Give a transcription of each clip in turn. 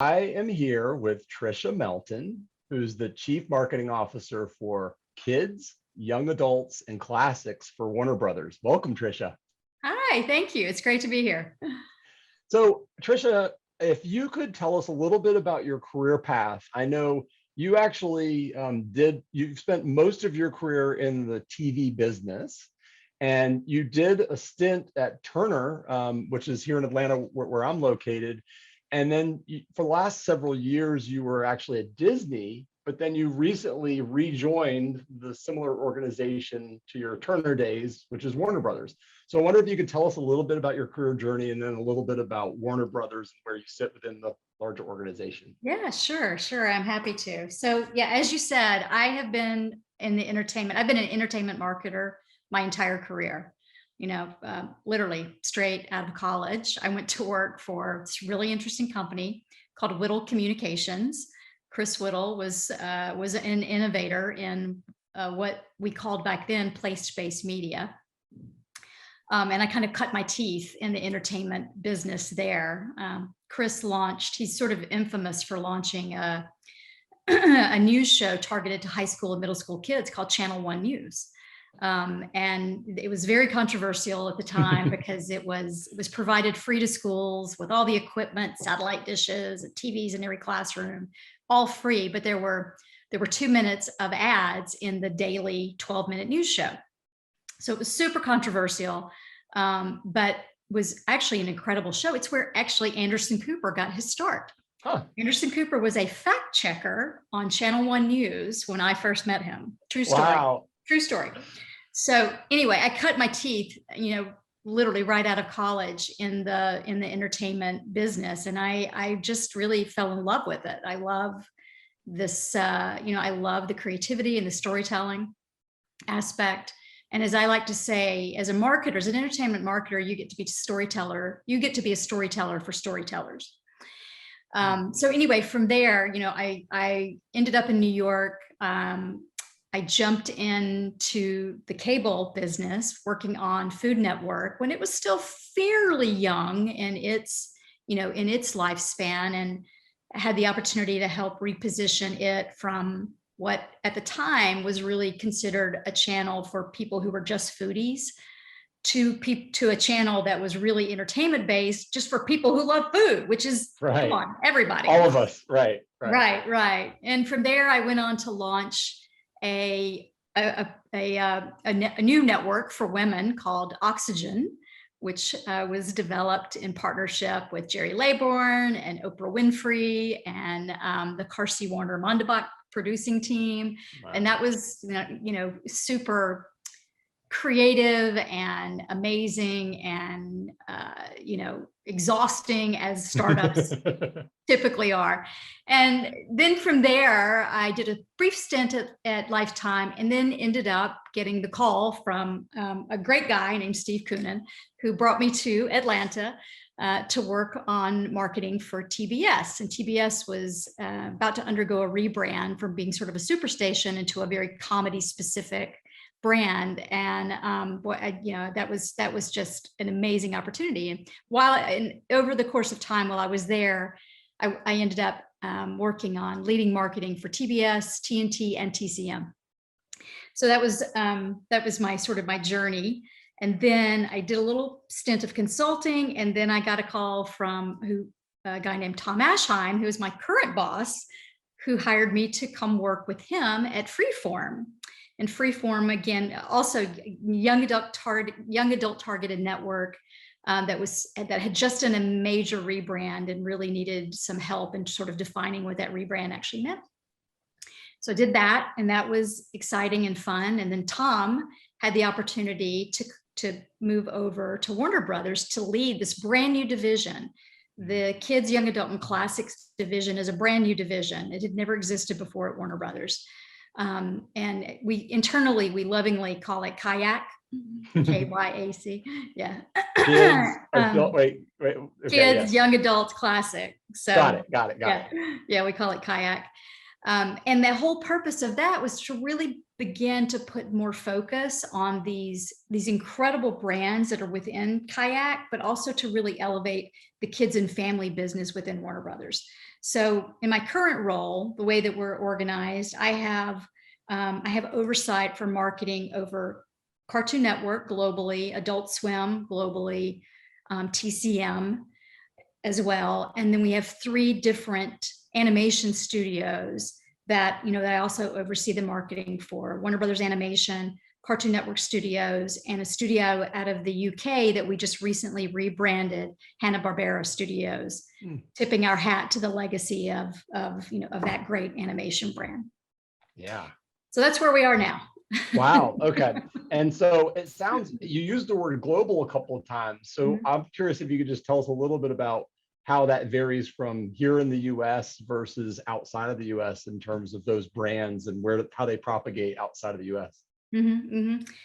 I am here with Tricia Melton, who's the Chief Marketing Officer for Kids, Young Adults, and Classics for Warner Brothers. Welcome, Tricia. Hi, thank you. It's great to be here. So, Tricia, if you could tell us a little bit about your career path. I know you actually you spent most of your career in the TV business, and you did a stint at Turner, which is here in Atlanta, where I'm located. And then for the last several years, you were actually at Disney, but then you recently rejoined the similar organization to your Turner days, which is Warner Brothers. So I wonder if you could tell us a little bit about your career journey and then a little bit about Warner Brothers and where you sit within the larger organization. Yeah, sure. I'm happy to. So yeah, as you said, I have been in the entertainment. I've been an entertainment marketer my entire career. Literally straight out of college. I went to work for this really interesting company called Whittle Communications. Chris Whittle was an innovator in what we called back then place-based media. And I kind of cut my teeth in the entertainment business there. Chris he's sort of infamous for launching a news show targeted to high school and middle school kids called Channel One News. And it was very controversial at the time because it was provided free to schools with all the equipment, satellite dishes, and TVs in every classroom, all free. But there were 2 minutes of ads in the daily 12-minute news show. So it was super controversial, but was actually an incredible show. It's where actually Anderson Cooper got his start. Huh. Anderson Cooper was a fact checker on Channel One News when I first met him. True story. Wow. True story. So anyway, I cut my teeth, literally right out of college in the entertainment business. And I just really fell in love with it. I love this, I love the creativity and the storytelling aspect. And as I like to say, as a marketer, as an entertainment marketer, you get to be a storyteller. You get to be a storyteller for storytellers. So anyway, from there, I ended up in New York. I jumped into the cable business, working on Food Network when it was still fairly young in its lifespan, and had the opportunity to help reposition it from what at the time was really considered a channel for people who were just foodies to a channel that was really entertainment based, just for people who love food, which is right. Come on, everybody, all of us, right. And from there, I went on to launch a new network for women called Oxygen, which was developed in partnership with Jerry Laybourne and Oprah Winfrey and the Carsey Warner Mondebach producing team. Wow. And that was, super creative and amazing and, exhausting as startups typically are. And then from there, I did a brief stint at Lifetime, and then ended up getting the call from a great guy named Steve Koonin, who brought me to Atlanta to work on marketing for TBS. And TBS was about to undergo a rebrand from being sort of a superstation into a very comedy specific brand. And that was just an amazing opportunity. And over the course of time while I was there, I ended up working on leading marketing for TBS, TNT, and TCM. So that was my journey. And then I did a little stint of consulting, and then I got a call from a guy named Tom Ashheim, who is my current boss, who hired me to come work with him at Freeform. And Freeform, again, also young adult targeted network that had just done a major rebrand and really needed some help in sort of defining what that rebrand actually meant. So I did that, and that was exciting and fun. And then Tom had the opportunity to move over to Warner Brothers to lead this brand new division. The Kids, Young Adult, and Classics division is a brand new division. It had never existed before at Warner Brothers. And we lovingly call it Kayak, KYAC. Yeah. Kids, Young Adults, Classic. So got it. Yeah, we call it Kayak. And the whole purpose of that was to really begin to put more focus on these incredible brands that are within Kayak, but also to really elevate the kids and family business within Warner Brothers. So in my current role, the way that we're organized, I have oversight for marketing over Cartoon Network globally, Adult Swim globally, TCM as well. And then we have 3 different animation studios that, that I also oversee the marketing for: Warner Brothers Animation, Cartoon Network Studios, and a studio out of the UK that we just recently rebranded, Hanna-Barbera Studios, tipping our hat to the legacy of that great animation brand. Yeah. So that's where we are now. Wow. Okay. And so it sounds, you used the word global a couple of times. So I'm curious if you could just tell us a little bit about how that varies from here in the US versus outside of the US in terms of those brands and how they propagate outside of the US.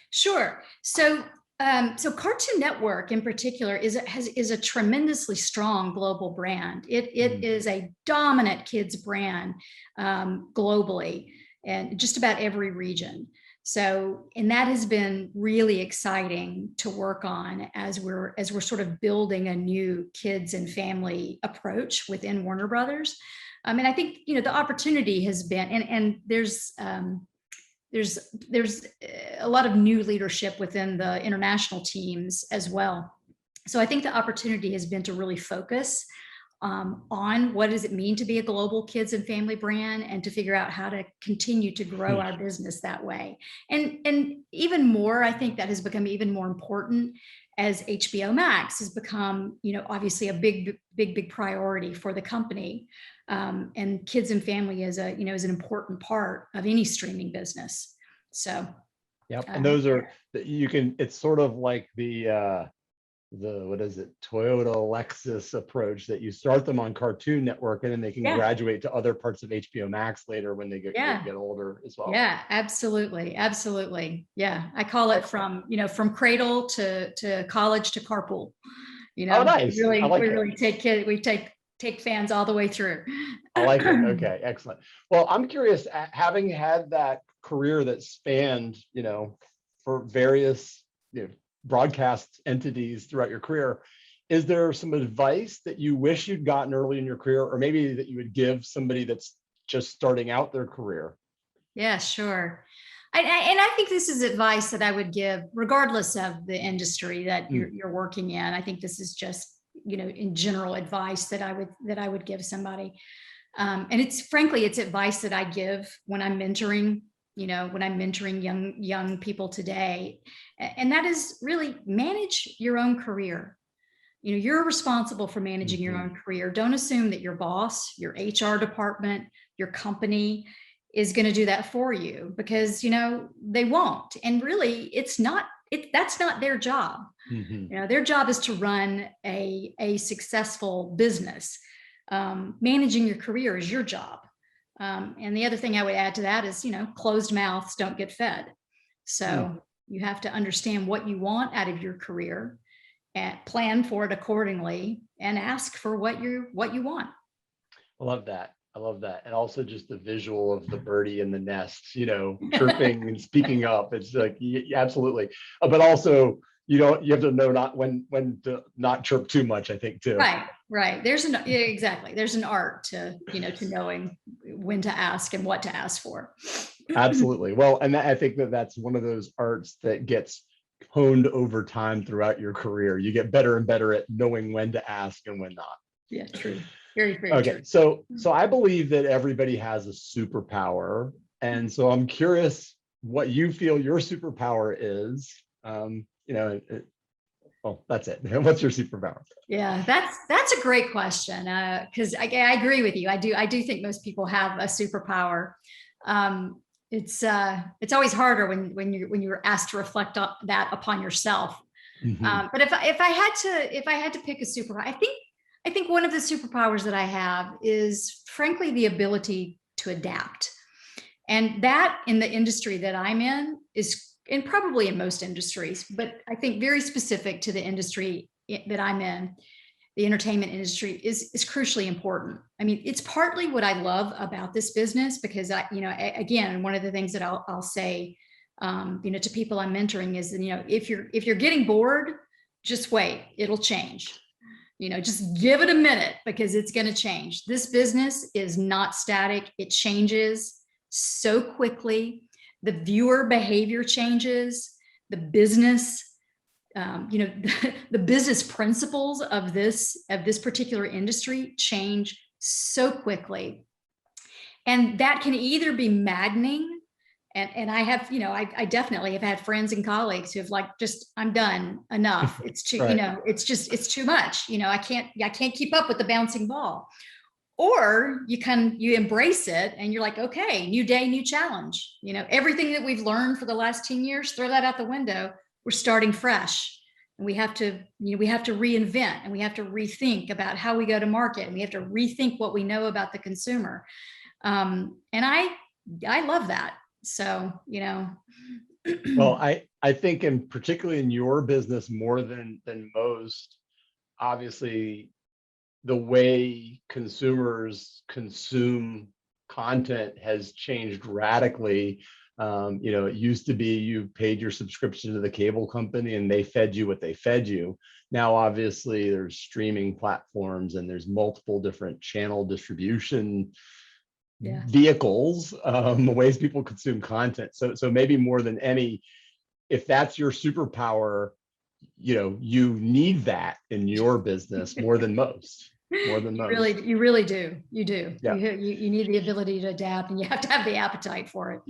Sure. So Cartoon Network in particular is a tremendously strong global brand. It is a dominant kids brand globally, and just about every region. So, and that has been really exciting to work on as we're sort of building a new kids and family approach within Warner Brothers. And I think, the opportunity has been, and there's a lot of new leadership within the international teams as well. So I think the opportunity has been to really focus on what does it mean to be a global kids and family brand, and to figure out how to continue to grow our business that way. And even more, I think that has become even more important as HBO Max has become, obviously a big priority for the company. And kids and family is is an important part of any streaming business. So. Yep. And those are, it's sort of like the what is it, Toyota Lexus approach, that you start them on Cartoon Network and then they can graduate to other parts of HBO Max later when they get older as well. Yeah, absolutely. Yeah. I call it from cradle to college to carpool. Oh, nice. We I like really take fans all the way through. I like it. Okay, excellent. Well, I'm curious, having had that career that spanned, for various, broadcast entities throughout your career, is there some advice that you wish you'd gotten early in your career, or maybe that you would give somebody that's just starting out their career? Yeah, sure. And I think this is advice that I would give regardless of the industry that you're working in. I think this is just, in general advice that I would give somebody. And it's advice that I give when I'm mentoring young people today. And that is really manage your own career. You're responsible for managing your own career. Don't assume that your boss, your HR department, your company is going to do that for you, because, they won't. And really, that's not their job. Their job is to run a successful business. Managing your career is your job. And the other thing I would add to that is, closed mouths don't get fed. So you have to understand what you want out of your career and plan for it accordingly, and ask for what you want. I love that. And also just the visual of the birdie in the nest, chirping and speaking up. It's like, absolutely. But also, you have to know when to not chirp too much, I think, too. Right. There's an art to knowing when to ask and what to ask for. Absolutely. Well, and I think that's one of those arts that gets honed over time throughout your career. You get better and better at knowing when to ask and when not. Yeah, true. Very, very okay, true. So I believe that everybody has a superpower. And so I'm curious what you feel your superpower is. Well, that's it. What's your superpower? Yeah, that's a great question, because I agree with you. I do think most people have a superpower. It's always harder when you're asked to reflect on that upon yourself. But if I had to pick a superpower, I think one of the superpowers that I have is, frankly, the ability to adapt. And that, in the industry that I'm in, is, and probably in most industries, but I think very specific to the industry that I'm in, the entertainment industry is crucially important. I mean, it's partly what I love about this business, because again, one of the things that I'll say, to people I'm mentoring is, if you're getting bored, just wait, it'll change. Just give it a minute, because it's going to change. This business is not static. It changes so quickly. The viewer behavior changes, the business, the business principles of this particular industry change so quickly. And that can either be maddening, and I have, I definitely have had friends and colleagues who have I'm done, enough. It's too, Right. it's too much. I can't keep up with the bouncing ball. Or you embrace it and you're like, okay, new day, new challenge. Everything that we've learned for the last 10 years, throw that out the window. We're starting fresh. And we have to reinvent, and we have to rethink about how we go to market, and we have to rethink what we know about the consumer. And I love that. So, Well, I think, and particularly in your business more than most, obviously, the way consumers consume content has changed radically. It used to be you paid your subscription to the cable company and they fed you what they fed you. Now, obviously, there's streaming platforms and there's multiple different channel distribution vehicles, ways people consume content. So maybe more than any, if that's your superpower, you need that in your business more than most. You really do. You do. Yeah. You need the ability to adapt, and you have to have the appetite for it.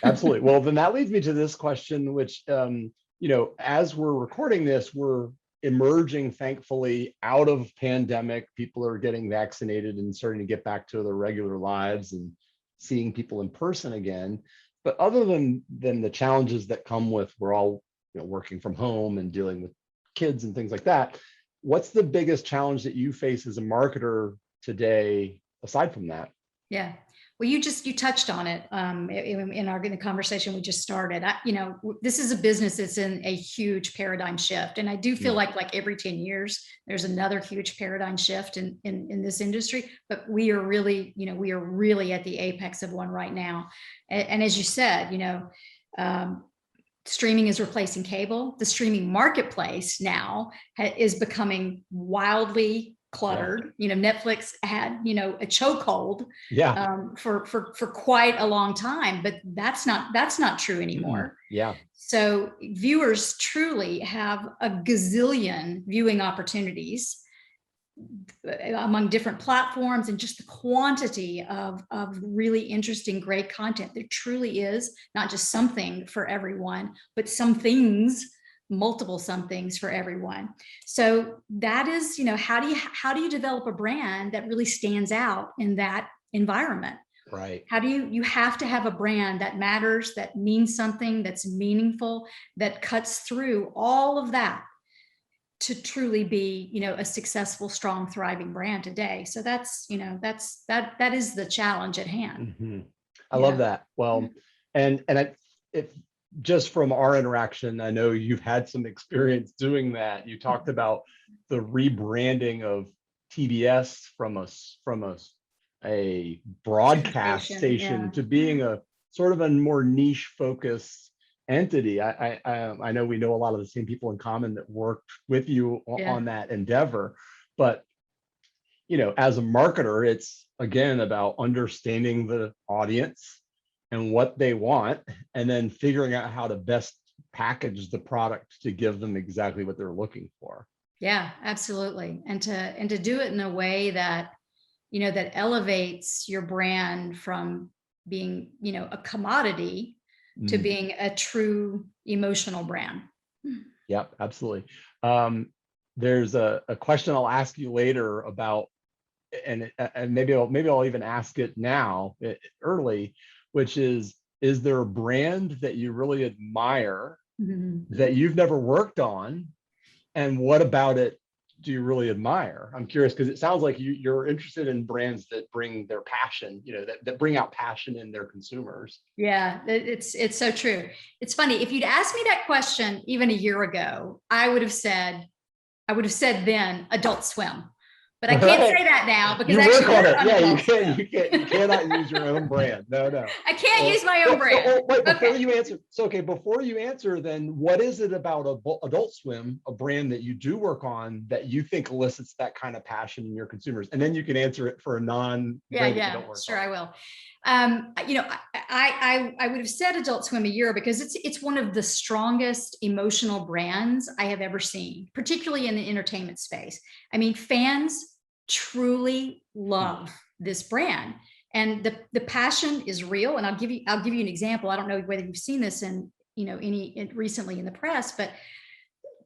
Absolutely. Well, then that leads me to this question, which, as we're recording this, we're emerging, thankfully, out of pandemic. People are getting vaccinated and starting to get back to their regular lives and seeing people in person again. But other than the challenges that come with, we're all working from home and dealing with kids and things like that, what's the biggest challenge that you face as a marketer today, aside from that? Yeah. Well, you touched on it in the conversation we just started. This is a business that's in a huge paradigm shift, and I do feel like every 10 years there's another huge paradigm shift in this industry. But we are really at the apex of one right now. And as you said, streaming is replacing cable. The streaming marketplace now is becoming wildly cluttered. Netflix had a chokehold for quite a long time, but that's not true anymore. So viewers truly have a gazillion viewing opportunities among different platforms, and just the quantity of really interesting, great content. There truly is not just something for everyone, but multiple somethings for everyone. So that is, how do you develop a brand that really stands out in that environment? Right. How do you have to have a brand that matters, that means something, that's meaningful, that cuts through all of that to truly be, a successful, strong, thriving brand today. So that is the challenge at hand. Mm-hmm. I love that. Well, and just from our interaction, I know you've had some experience doing that. You talked about the rebranding of TBS from a broadcast station to being a sort of a more niche focused entity. I know we know a lot of the same people in common that worked with you on that endeavor, but as a marketer, it's again about understanding the audience and what they want, and then figuring out how to best package the product to give them exactly what they're looking for. Yeah, absolutely. And to do it in a way that, that elevates your brand from being, a commodity to being a true emotional brand. Yep, absolutely. There's a question I'll ask you later about, and maybe I'll even ask it now early, which is there a brand that you really admire that you've never worked on, and what about it do you really admire? I'm curious, because it sounds like you're interested in brands that bring their passion, that bring out passion in their consumers. Yeah, it's so true. It's funny, if you'd asked me that question even a year ago, I would have said I would have said then Adult Swim. But I can't say that now because you actually work on we're it. Yeah, Adult Swim. you cannot use your own brand. No. I can't use my own brand. Wait, before Okay. you answer. So, okay, before you answer, then what is it about Adult Swim, a brand that you do work on, that you think elicits that kind of passion in your consumers? And then you can answer it for a non-brand that you don't work Sure, on. I will. I would have said Adult Swim a year because it's one of the strongest emotional brands I have ever seen, particularly in the entertainment space. I mean, fans truly love this brand, and the passion is real. And I'll give you an example. I don't know whether you've seen this in recently in the press, but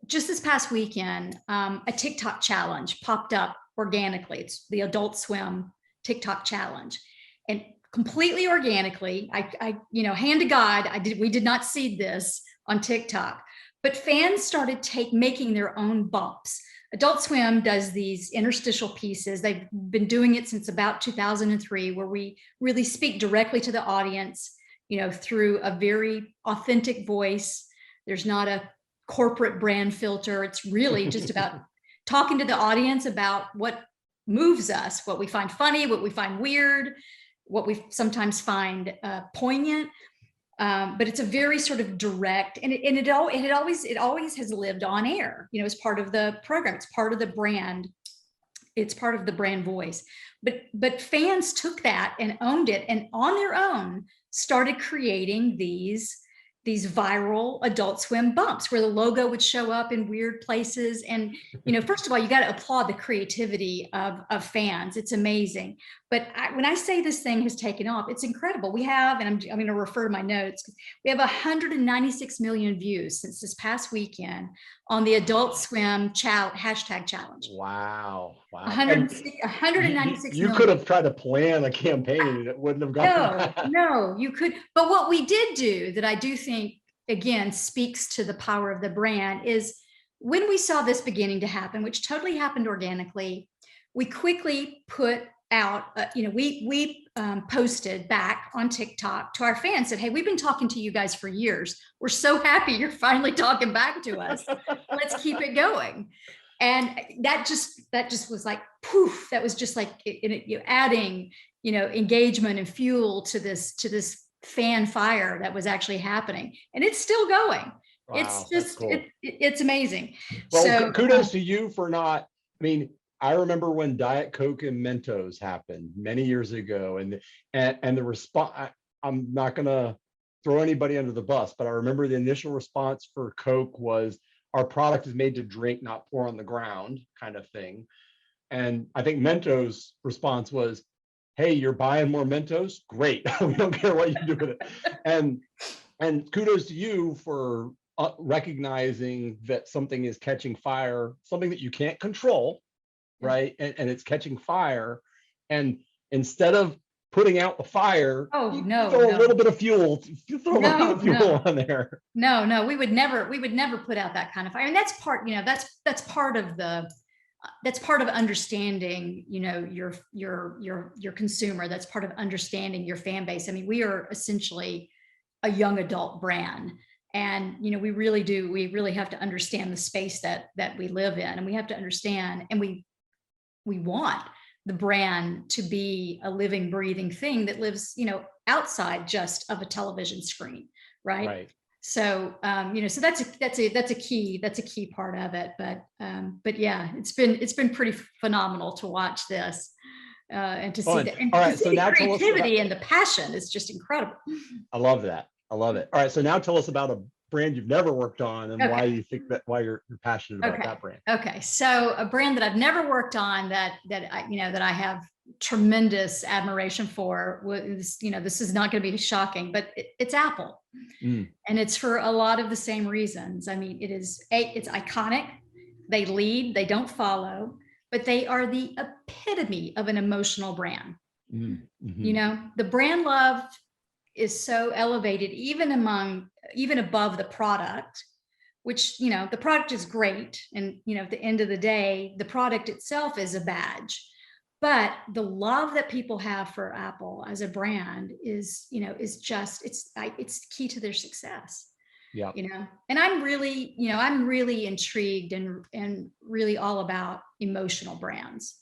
just this past weekend, a TikTok challenge popped up organically. It's the Adult Swim TikTok challenge, and completely organically, I hand to God, we did not seed this on TikTok, but fans started making their own bumps. Adult Swim does these interstitial pieces. They've been doing it since about 2003, where we really speak directly to the audience, through a very authentic voice. There's not a corporate brand filter. It's really just about talking to the audience about what moves us, what we find funny, what we find weird, what we sometimes find poignant. But it's a very sort of direct, and it always has lived on air, as part of the program. It's part of the brand. It's part of the brand voice. But fans took that and owned it, and on their own started creating these viral Adult Swim bumps where the logo would show up in weird places. And, first of all, you got to applaud the creativity of fans. It's amazing. But when I say this thing has taken off, it's incredible. We have, and I'm going to refer to my notes, we have 196 million views since this past weekend on the Adult Swim hashtag challenge. Wow. 196 you million. could have tried to plan a campaign and it wouldn't have gotten No, you could. But what we did do that I do think, again, speaks to the power of the brand is when we saw this beginning to happen, which totally happened organically, we quickly put out, we posted back on TikTok to our fans, said, hey, we've been talking to you guys for years. We're so happy you're finally talking back to us. Let's keep it going. And that just was like, poof, that was just like adding, engagement and fuel to this fan fire that was actually happening. And it's still going. Wow, it's just, cool. it's amazing. Well, so kudos to you for not, I remember when Diet Coke and Mentos happened many years ago, and the response, I'm not going to throw anybody under the bus, but I remember the initial response for Coke was, our product is made to drink, not pour on the ground, kind of thing. And I think Mentos' response was, hey, you're buying more Mentos? Great. We don't care what you do with it. And kudos to you for recognizing that something is catching fire, something that you can't control, right? And it's catching fire. And instead of putting out the fire, you throw a little bit of fuel. You throw a little bit of fuel on there. No, we would never put out that kind of fire. And that's part, that's part of understanding, your consumer. That's part of understanding your fan base. I mean, we are essentially a young adult brand. And, we really have to understand the space that we live in, and we have to understand, and we want the brand to be a living, breathing thing that lives, outside just of a television screen, right? So, so that's a key part of it. But yeah, it's been pretty phenomenal to watch this and to see the creativity and the passion is just incredible. I love that. I love it. All right, so now tell us about a brand you've never worked on and why you think why you're passionate about that brand. Okay, so a brand that I've never worked on that I have tremendous admiration for was, this is not going to be shocking, but it's Apple. And it's for a lot of the same reasons. I mean, it's iconic. They lead, they don't follow, but they are the epitome of an emotional brand. The brand love is so elevated, even above the product, which, the product is great. And, at the end of the day, the product itself is a badge, but the love that people have for Apple as a brand is, it's key to their success. Yeah. And I'm really intrigued and really all about emotional brands.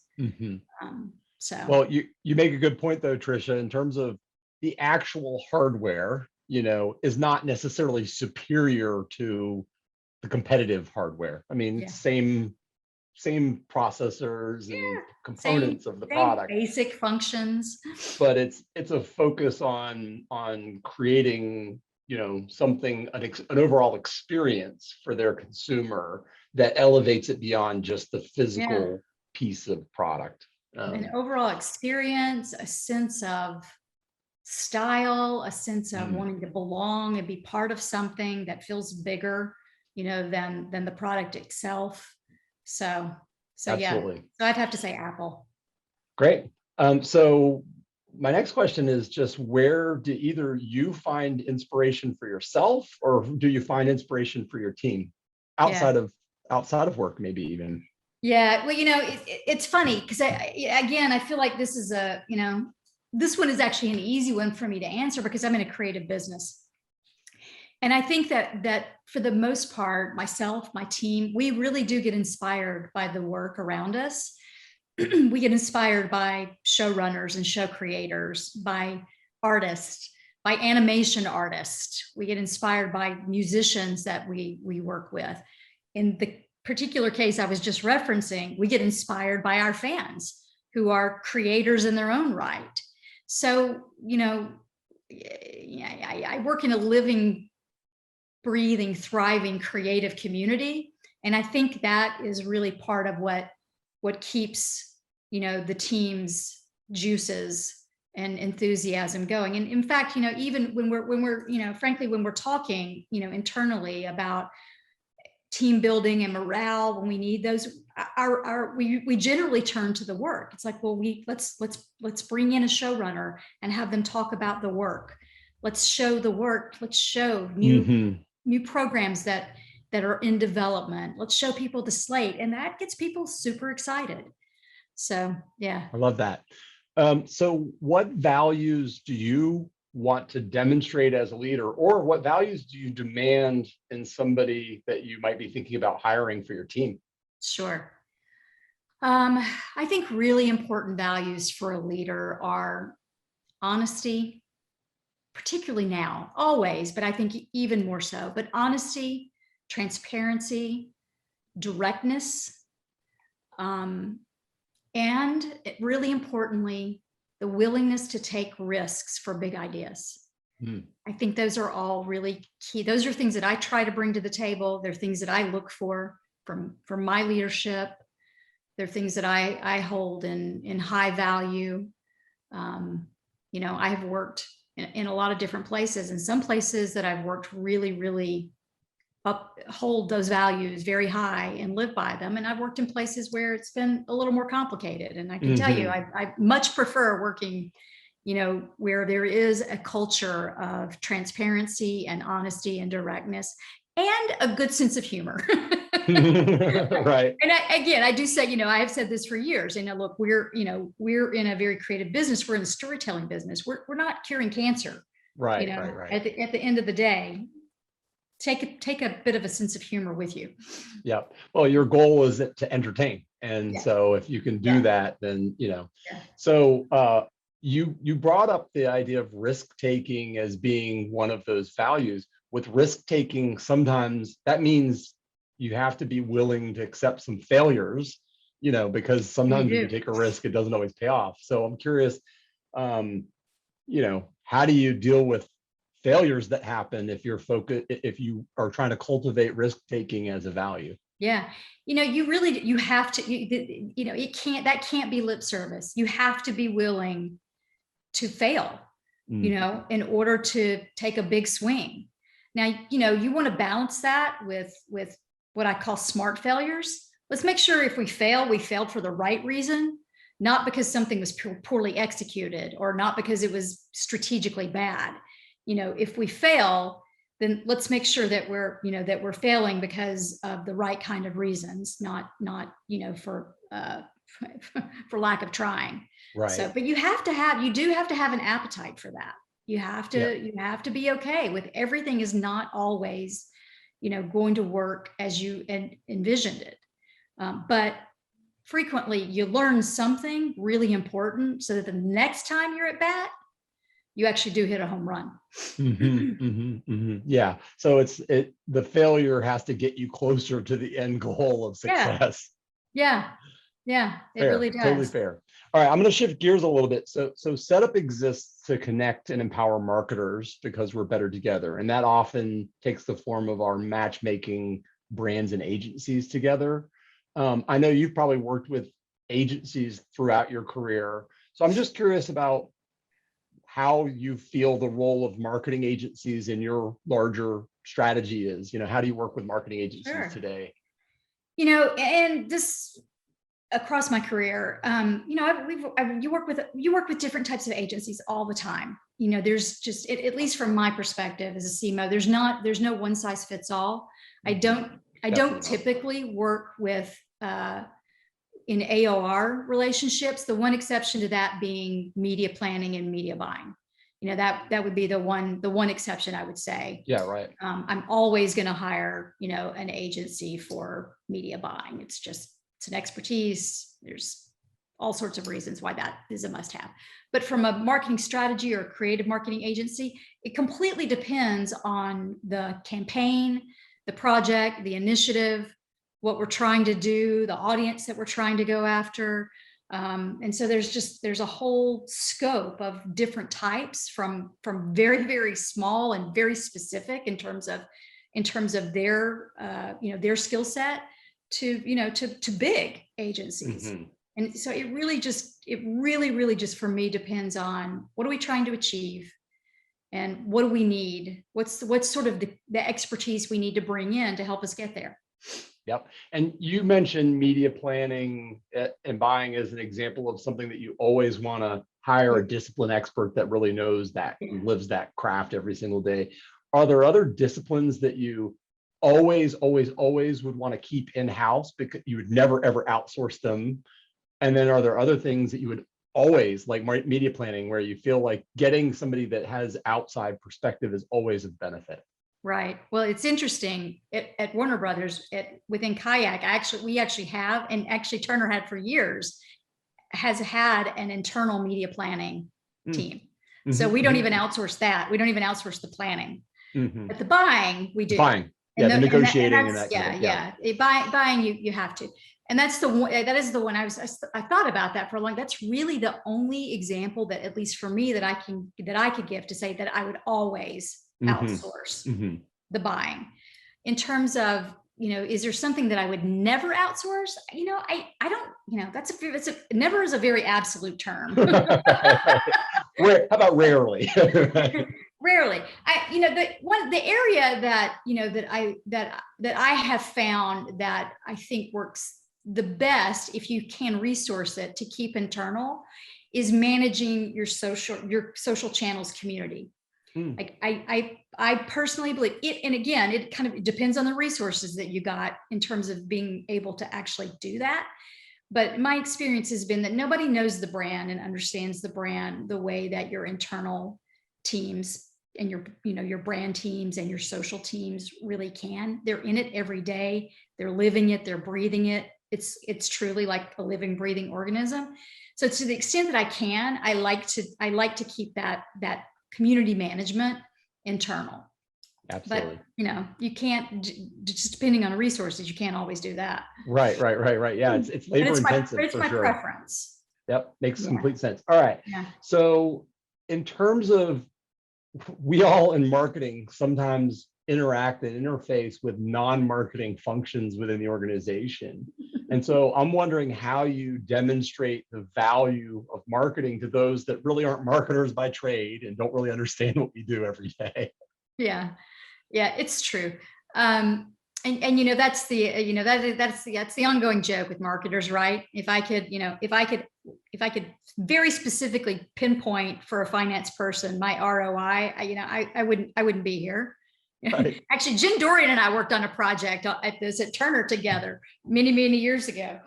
So. Well, you make a good point though, Tricia, in terms of the actual hardware, is not necessarily superior to the competitive hardware. I mean, Yeah. same processors and components of the same product, basic functions, but it's a focus on creating something, an overall experience for their consumer that elevates it beyond just the physical piece of product. An overall experience, a sense of style, a sense of wanting to belong and be part of something that feels bigger, than the product itself. So Absolutely. yeah, so I'd have to say Apple. Great. So my next question is just, where do either you find inspiration for yourself, or do you find inspiration for your team outside of work, maybe even? Yeah, well, it's funny because I feel like this is this one is actually an easy one for me to answer because I'm in a creative business. And I think that for the most part, myself, my team, we really do get inspired by the work around us. We get inspired by showrunners and show creators, by artists, by animation artists. We get inspired by musicians that we work with. In the particular case I was just referencing, we get inspired by our fans who are creators in their own right. So, I work in a living, breathing, thriving, creative community. And I think that is really part of what keeps, the team's juices and enthusiasm going. And in fact, even when we're, frankly, when we're talking, internally about team building and morale, when we need those, we generally turn to the work. It's like, well, let's bring in a showrunner and have them talk about the work. Let's show the work. Let's show new programs that are in development. Let's show people the slate, and that gets people super excited. So yeah, I love that. So what values do you want to demonstrate as a leader, or what values do you demand in somebody that you might be thinking about hiring for your team? Sure. I think really important values for a leader are honesty, particularly now, always, but I think even more so, but honesty, transparency, directness, and really importantly, the willingness to take risks for big ideas. I think those are all really key. Those are things that I try to bring to the table. They're things that I look for from my leadership. They're things that I hold in high value. I have worked in a lot of different places, and some places that I've worked really, really uphold those values very high and live by them. And I've worked in places where it's been a little more complicated. And I can tell you, I much prefer working, where there is a culture of transparency and honesty and directness and a good sense of humor. Right. And I do say, I have said this for years. Look, we're in a very creative business. We're in the storytelling business. We're not curing cancer. Right. At the end of the day, take a bit of a sense of humor with you. Yeah. Well, your goal is to entertain. And so if you can do that, then, so you brought up the idea of risk taking as being one of those values. With risk taking, sometimes that means you have to be willing to accept some failures, because sometimes if you take a risk, it doesn't always pay off. So I'm curious, how do you deal with failures that happen if you are trying to cultivate risk taking as a value? Yeah. You have to, that can't be lip service. You have to be willing to fail, in order to take a big swing. Now, you want to balance that with what I call smart failures. Let's make sure if we fail, we failed for the right reason, not because something was poorly executed or not because it was strategically bad. If we fail, then let's make sure that we're failing because of the right kind of reasons, not for lack of trying. Right. So, but you do have to have an appetite for that. You have to be okay with everything is not always, going to work as you envisioned it. But frequently you learn something really important so that the next time you're at bat, you actually do hit a home run. Yeah. So the failure has to get you closer to the end goal of success. Yeah. It Fair, really does. totally fair. All right, I'm going to shift gears a little bit. So setup exists to connect and empower marketers because we're better together. And that often takes the form of our matchmaking brands and agencies together. I know you've probably worked with agencies throughout your career. So I'm just curious about how you feel the role of marketing agencies in your larger strategy is. How do you work with marketing agencies today? And this across my career, you work with different types of agencies all the time. There's just, at least from my perspective as a CMO, there's no one size fits all. I don't typically work with in AOR relationships. The one exception to that being media planning and media buying. That would be the one exception I would say. Yeah, right. I'm always going to hire, an agency for media buying. It's an expertise. There's all sorts of reasons why that is a must-have. But from a marketing strategy or creative marketing agency, it completely depends on the campaign, the project, the initiative, what we're trying to do, the audience that we're trying to go after. And so there's a whole scope of different types from very, very small and very specific in terms of their their skill set to big agencies. And so it really just for me depends on what are we trying to achieve and what do we need? What's sort of the expertise we need to bring in to help us get there. Yep. And you mentioned media planning and buying as an example of something that you always want to hire a discipline expert that really knows that, lives that craft every single day. Are there other disciplines that you always would want to keep in-house because you would never, ever outsource them? And then are there other things that you would always, like media planning, where you feel like getting somebody that has outside perspective is always a benefit? Right. Well, it's interesting at Warner Brothers, within Kayak, we actually have, and actually Turner had for years, has had an internal media planning team. So we don't even outsource that. We don't even outsource the planning. But the buying, we do. Buying. Yeah, the negotiating and that. Buying, you have to. And that is the one I thought about that for a long. That's really the only example that, at least for me, that I could give to say that I would always outsource the buying. In terms of, is there something that I would never outsource? I don't, that's never is a very absolute term. How about rarely? Rarely. The area that I have found that I think works the best, if you can resource it to keep internal, is managing your social channels community. Like I personally believe it, and again, it kind of depends on the resources that you got in terms of being able to actually do that. But my experience has been that nobody knows the brand and understands the brand the way that your internal teams and your brand teams and your social teams really can. They're in it every day. They're living it. They're breathing it. It's truly like a living, breathing organism. So to the extent that I can, I like to keep that community management internal. Absolutely. But you can't, just depending on the resources, you can't always do that. Right. Yeah, it's labor intensive. It's my preference. Yep, makes complete sense. All right. Yeah. So in terms of, we all in marketing sometimes interact and interface with non-marketing functions within the organization. And so I'm wondering how you demonstrate the value of marketing to those that really aren't marketers by trade and don't really understand what we do every day. Yeah, it's true. And that's the ongoing joke with marketers, right? If I could very specifically pinpoint for a finance person my ROI, I wouldn't be here. Right. Actually, Jen Dorian and I worked on a project at Turner together many years ago.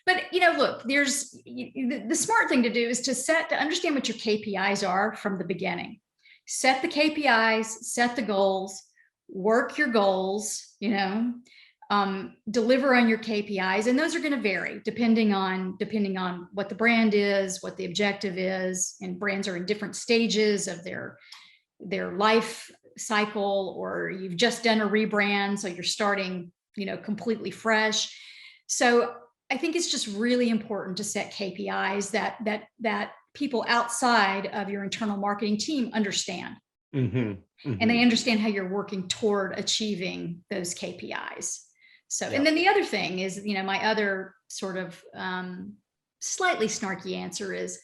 But look, there's the smart thing to do is to understand what your KPIs are from the beginning. Set the KPIs, set the goals, work your goals, deliver on your KPIs, and those are going to vary depending on what the brand is, what the objective is, and brands are in different stages of their life cycle, or you've just done a rebrand, so you're starting, completely fresh. So I think it's just really important to set KPIs that people outside of your internal marketing team understand. And they understand how you're working toward achieving those KPIs. So, and then the other thing is, my other sort of slightly snarky answer is,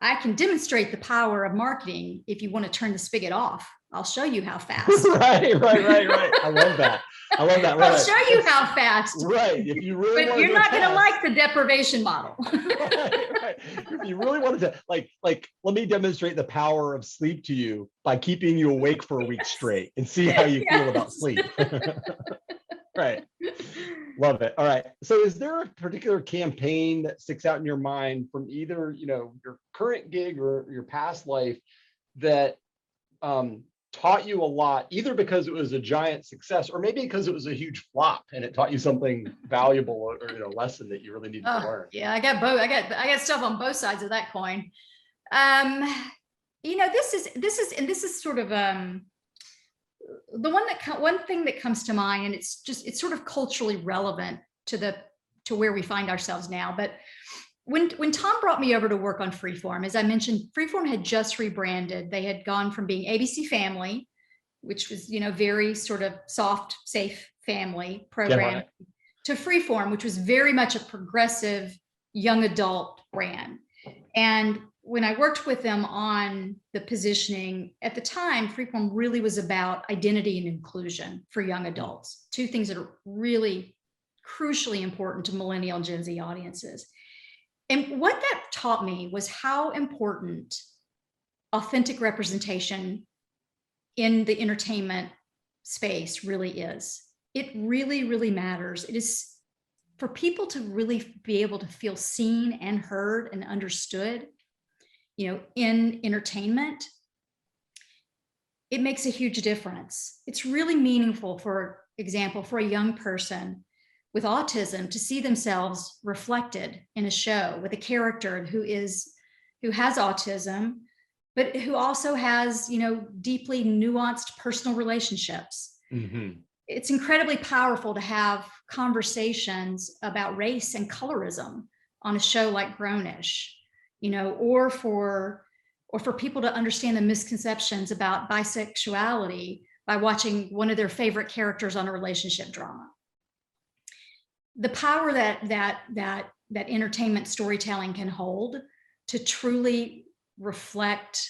I can demonstrate the power of marketing. If you want to turn the spigot off, I'll show you how fast. Right. I love that. I'll show you how fast. Right. If you really, but you're not going to like the deprivation model. right. If you really wanted to, like, let me demonstrate the power of sleep to you by keeping you awake for a week straight and see how you feel about sleep. Right. Love it. All right. So is there a particular campaign that sticks out in your mind from either, your current gig or your past life that taught you a lot, either because it was a giant success or maybe because it was a huge flop and it taught you something valuable or lesson that you really needed to learn? Yeah, I got both. I got stuff on both sides of that coin. This is sort of the one thing that comes to mind, and it's sort of culturally relevant to where we find ourselves now. But when Tom brought me over to work on Freeform, as I mentioned, Freeform had just rebranded. They had gone from being ABC Family, which was, very sort of soft, safe family program, to Freeform, which was very much a progressive young adult brand. And when I worked with them on the positioning at the time, Freeform really was about identity and inclusion for young adults, two things that are really crucially important to millennial and Gen Z audiences. And what that taught me was how important authentic representation in the entertainment space really is. It really, really matters. It is for people to really be able to feel seen and heard and understood, in entertainment. It makes a huge difference. It's really meaningful, for example, for a young person with autism to see themselves reflected in a show with a character who has autism, but who also has, deeply nuanced personal relationships. It's incredibly powerful to have conversations about race and colorism on a show like Grownish, or for people to understand the misconceptions about bisexuality by watching one of their favorite characters on a relationship drama. The power that entertainment storytelling can hold to truly reflect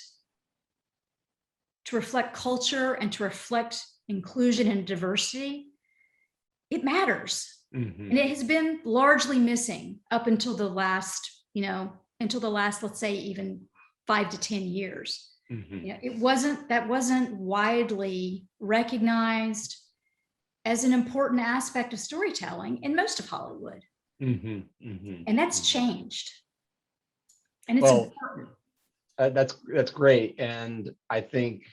culture and to reflect inclusion and diversity, it matters. And it has been largely missing up until the last, let's say, even 5 to 10 years. That wasn't widely recognized as an important aspect of storytelling in most of Hollywood. And that's changed. And it's important. That's great. And I think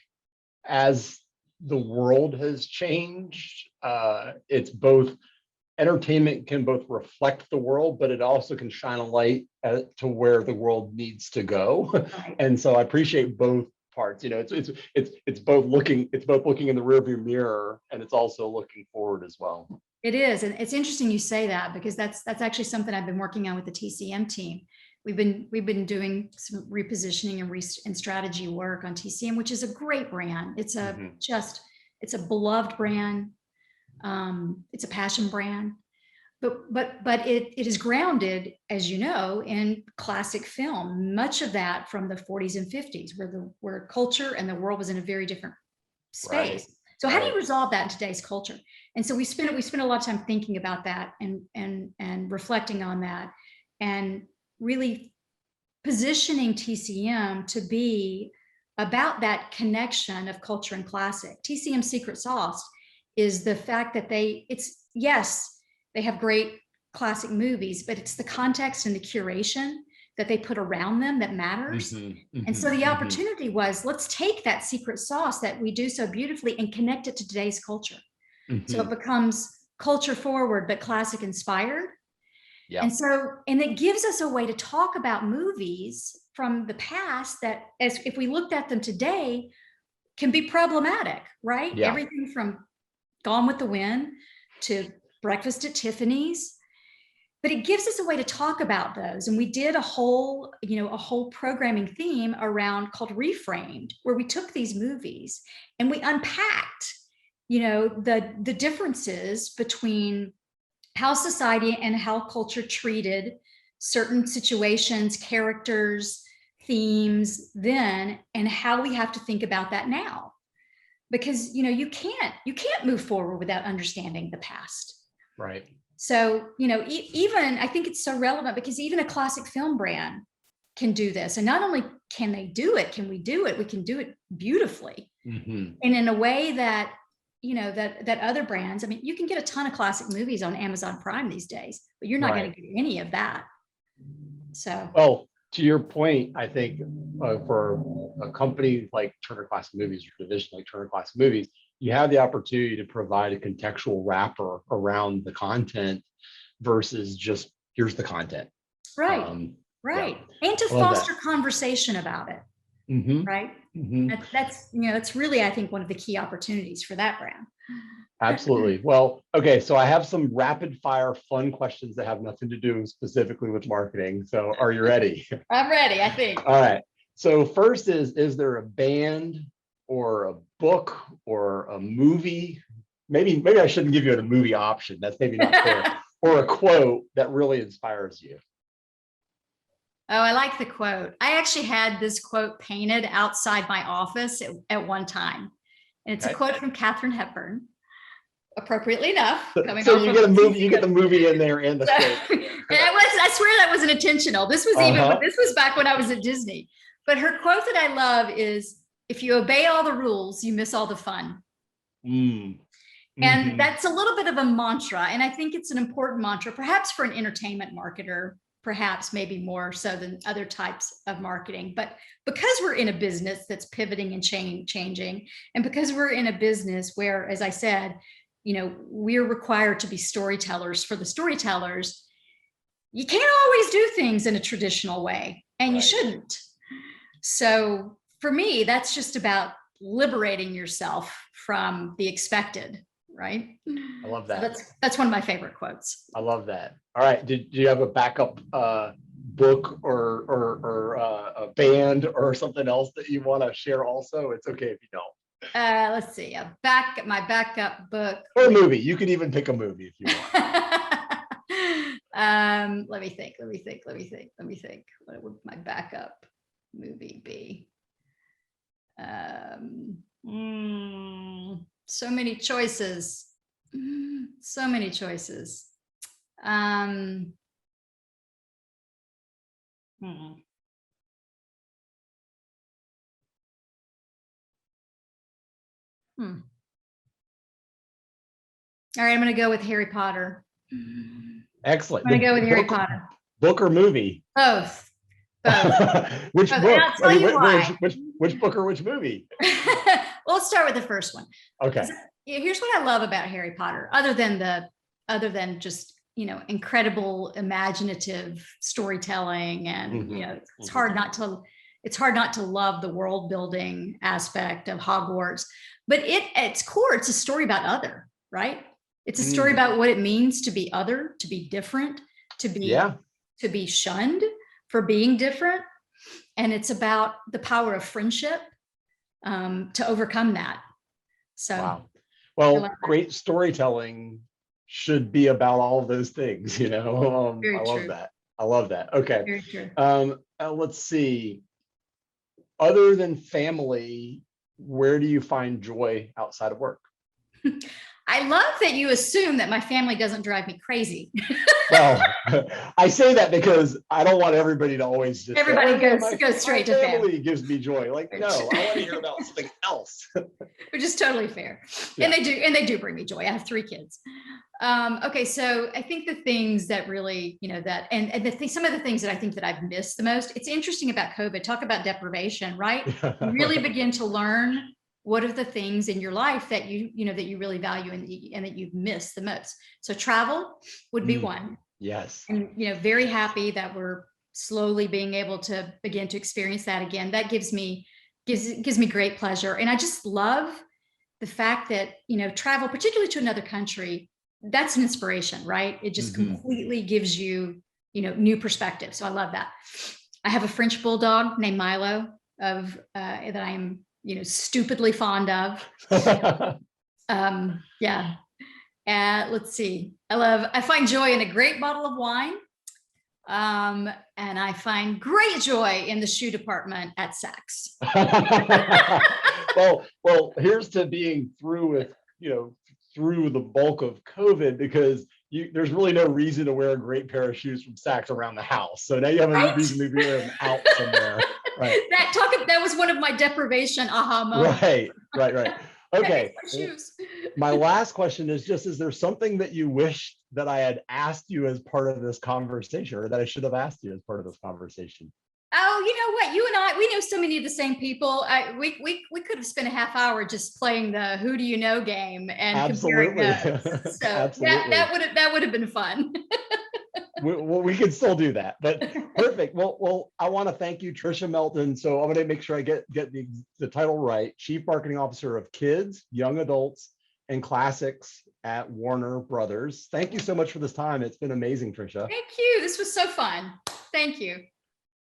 as the world has changed, it's both entertainment can both reflect the world, but it also can shine a light to where the world needs to go. Right. And so I appreciate both parts. It's both looking in the rearview mirror, and it's also looking forward as well. It is, and it's interesting you say that, because that's actually something I've been working on with the TCM team. We've been doing some repositioning and strategy work on TCM, which is a great brand. It's it's a beloved brand. It's a passion brand, but it is grounded, as you know, in classic film. Much of that from the 40s and 50s, where culture and the world was in a very different space. Right. So how do you resolve that in today's culture? And so we spent a lot of time thinking about that and reflecting on that, and really positioning TCM to be about that connection of culture and classic. TCM secret sauce is the fact that they have great classic movies, but it's the context and the curation that they put around them that matters. And so the opportunity was, let's take that secret sauce that we do so beautifully and connect it to today's culture. So it becomes culture forward, but classic inspired. Yeah. And it gives us a way to talk about movies from the past that, as if we looked at them today, can be problematic, right? Yeah. Everything from Gone with the Wind to Breakfast at Tiffany's. But it gives us a way to talk about those. And we did a whole programming theme around called Reframed, where we took these movies and we unpacked, the differences between how society and how culture treated certain situations, characters, themes then, and how we have to think about that now. Because, you can't move forward without understanding the past. Right. So, even I think it's so relevant because even a classic film brand can do this. And not only can they do it, can we do it? We can do it beautifully. And in a way that, that other brands, I mean, you can get a ton of classic movies on Amazon Prime these days, but you're not going to get any of that. So, well, to your point, I think for a company like Turner Classic Movies, or division like Turner Classic Movies, you have the opportunity to provide a contextual wrapper around the content versus just here's the content. Right. Yeah. And to foster conversation about it. Right. That's really, I think, one of the key opportunities for that brand. Absolutely. Well, okay. So I have some rapid fire fun questions that have nothing to do specifically with marketing. So are you ready? I'm ready, I think. All right. So first is there a band or a book or a movie? Maybe I shouldn't give you a movie option. That's maybe not fair. Or a quote that really inspires you. Oh, I like the quote. I actually had this quote painted outside my office at one time. And it's a quote from Katharine Hepburn, appropriately enough. So you get a movie, you get the movie in there and the quote. I swear that wasn't intentional. This was this was back when I was at Disney. But her quote that I love is, if you obey all the rules, you miss all the fun. And that's a little bit of a mantra. And I think it's an important mantra, perhaps for an entertainment marketer, perhaps maybe more so than other types of marketing. But because we're in a business that's pivoting and changing, and because we're in a business where, as I said, we're required to be storytellers for the storytellers, you can't always do things in a traditional way, and you shouldn't. So for me, that's just about liberating yourself from the expected, right? I love that. So that's one of my favorite quotes. I love that. All right. Do you have a backup book or a band or something else that you want to share also? It's okay if you don't. Let's see. My backup book. Or a movie. You could even pick a movie if you want. Let me think. What would my backup movie be? So many choices. All right, I'm going to go with Harry Potter. Excellent. I'm going to go with Harry Potter. Book or movie? Both. Which book? And I'll tell you why. Which book or which movie? Well, let's start with the first one. Okay. Here's what I love about Harry Potter, other than just incredible imaginative storytelling, and it's hard not to love the world building aspect of Hogwarts. But at its core, it's a story about other, right? It's a story about what it means to be other, to be different, to be shunned for being different. And it's about the power of friendship to overcome that. So, wow. Well, great storytelling should be about all of those things, I love that. Okay. Very true. Let's see. Other than family, where do you find joy outside of work? I love that you assume that my family doesn't drive me crazy. Well, I say that because I don't want everybody to always just goes straight to family. Gives me joy. Like, no, I want to hear about something else. Which is totally fair. Yeah. And they do bring me joy. I have 3 kids. Okay, so I think the things that really, some of the things that I think that I've missed the most, it's interesting about COVID, talk about deprivation, right? You really begin to learn what are the things in your life that that you really value and that you've missed the most. So travel would be one. Yes. And, very happy that we're slowly being able to begin to experience that again. That gives me great pleasure. And I just love the fact that, travel, particularly to another country, that's an inspiration, right? It just completely gives you, new perspective. So I love that. I have a French bulldog named Milo that I am, stupidly fond of. Yeah. Let's see. I find joy in a great bottle of wine. And I find great joy in the shoe department at Saks. Well, here's to being through with, through the bulk of COVID, because there's really no reason to wear a great pair of shoes from Saks around the house. So now you have a reason to wear them out somewhere. Right. That was one of my deprivation aha moments. Right. Okay. My last question is is there something that you wish that I had asked you as part of this conversation, or that I should have asked you as part of this conversation? Oh, you know what? You and I, we know so many of the same people. We could have spent a half hour just playing the "Who do you know" game and comparing notes. So Absolutely. that would have been fun. we can still do that, but perfect. Well, I want to thank you, Tricia Melton. So I'm going to make sure I get the title right: Chief Marketing Officer of Kids, Young Adults, and Classics at Warner Brothers. Thank you so much for this time. It's been amazing, Tricia. Thank you. This was so fun. Thank you.